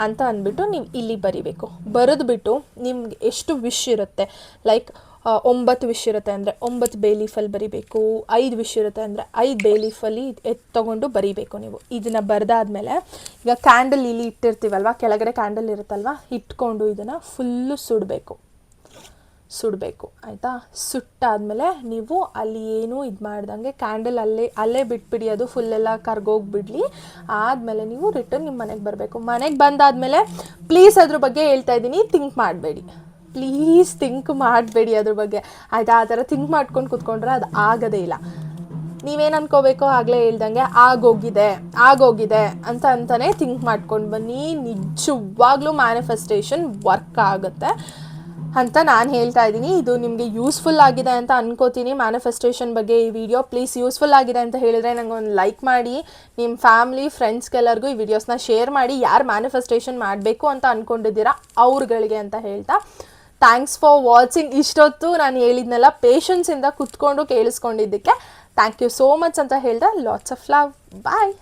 ಅಂತ ಅಂದ್ಬಿಟ್ಟು ನೀವು ಇಲ್ಲಿ ಬರಿಬೇಕು. ಬರೆದ್ಬಿಟ್ಟು ನಿಮ್ಗೆ ಎಷ್ಟು ವಿಶ್ ಇರುತ್ತೆ, ಲೈಕ್ 9 ವಿಶ್ ಇರುತ್ತೆ ಅಂದರೆ 9 ಬೇ ಲೀಫಲ್ಲಿ ಬರಿಬೇಕು. 5 ವಿಶ್ ಇರುತ್ತೆ ಅಂದರೆ 5 ಬೇ ಲೀಫಲ್ಲಿ ತೊಗೊಂಡು ಬರಿಬೇಕು. ನೀವು ಇದನ್ನು ಬರೆದಾದ್ಮೇಲೆ ಈಗ ಕ್ಯಾಂಡಲ್ ಇಲ್ಲಿ ಇಟ್ಟಿರ್ತೀವಲ್ವ, ಕೆಳಗಡೆ ಕ್ಯಾಂಡಲ್ ಇರುತ್ತಲ್ವ, ಇಟ್ಕೊಂಡು ಇದನ್ನು ಫುಲ್ಲು ಸುಡಬೇಕು. ಆಯಿತಾ, ಸುಟ್ಟಾದಮೇಲೆ ನೀವು ಅಲ್ಲಿ ಏನೂ ಇದು ಮಾಡ್ದಂಗೆ ಕ್ಯಾಂಡಲ್ ಅಲ್ಲೇ ಬಿಟ್ಬಿಡಿ, ಅದು ಫುಲ್ಲೆಲ್ಲ ಕರ್ಗೋಗ್ಬಿಡ್ಲಿ. ಆದಮೇಲೆ ನೀವು ರಿಟರ್ನ್ ನಿಮ್ಮ ಮನೆಗೆ ಬರಬೇಕು. ಮನೆಗೆ ಬಂದಾದಮೇಲೆ ಪ್ಲೀಸ್ ಅದ್ರ ಬಗ್ಗೆ ಹೇಳ್ತಾ ಇದ್ದೀನಿ, ಥಿಂಕ್ ಮಾಡಬೇಡಿ, ಪ್ಲೀಸ್ ಥಿಂಕ್ ಮಾಡಬೇಡಿ ಅದ್ರ ಬಗ್ಗೆ. ಆಯಿತಾ, ಆ ಥರ ಥಿಂಕ್ ಮಾಡ್ಕೊಂಡು ಕೂತ್ಕೊಂಡ್ರೆ ಅದು ಆಗೋದೇ ಇಲ್ಲ. ನೀವೇನು ಅನ್ಕೋಬೇಕೋ ಆಗಲೇ ಹೇಳ್ದಂಗೆ ಆಗೋಗಿದೆ ಅಂತಲೇ ಥಿಂಕ್ ಮಾಡ್ಕೊಂಡು ಬನ್ನಿ. ನಿಜವಾಗ್ಲೂ ಮ್ಯಾನಿಫೆಸ್ಟೇಷನ್ ವರ್ಕ್ ಆಗುತ್ತೆ ಅಂತ ನಾನು ಹೇಳ್ತಾ ಇದ್ದೀನಿ. ಇದು ನಿಮಗೆ ಯೂಸ್ಫುಲ್ ಆಗಿದೆ ಅಂತ ಅನ್ಕೋತೀನಿ. ಮ್ಯಾನಿಫೆಸ್ಟೇಷನ್ ಬಗ್ಗೆ ಈ ವಿಡಿಯೋ ಪ್ಲೀಸ್ ಯೂಸ್ಫುಲ್ ಆಗಿದೆ ಅಂತ ಹೇಳಿದ್ರೆ ನನಗೆ ಒಂದು ಲೈಕ್ ಮಾಡಿ, ನಿಮ್ಮ ಫ್ಯಾಮ್ಲಿ ಫ್ರೆಂಡ್ಸ್ಗೆಲ್ಲರಿಗೂ ಈ ವಿಡಿಯೋಸ್ನ ಶೇರ್ ಮಾಡಿ. ಯಾರು ಮ್ಯಾನಿಫೆಸ್ಟೇಷನ್ ಮಾಡಬೇಕು ಅಂತ ಅಂದ್ಕೊಂಡಿದ್ದೀರಾ ಅವ್ರುಗಳಿಗೆ ಅಂತ ಹೇಳ್ತಾ, ಥ್ಯಾಂಕ್ಸ್ ಫಾರ್ ವಾಚಿಂಗ್. ಇಷ್ಟೊತ್ತು ನಾನು ಹೇಳಿದ್ನೆಲ್ಲ ಪೇಷನ್ಸಿಂದ ಕುತ್ಕೊಂಡು ಕೇಳಿಸ್ಕೊಂಡಿದ್ದಕ್ಕೆ ಥ್ಯಾಂಕ್ ಯು ಸೋ ಮಚ್ ಅಂತ ಹೇಳ್ದೆ. Lots of love, bye.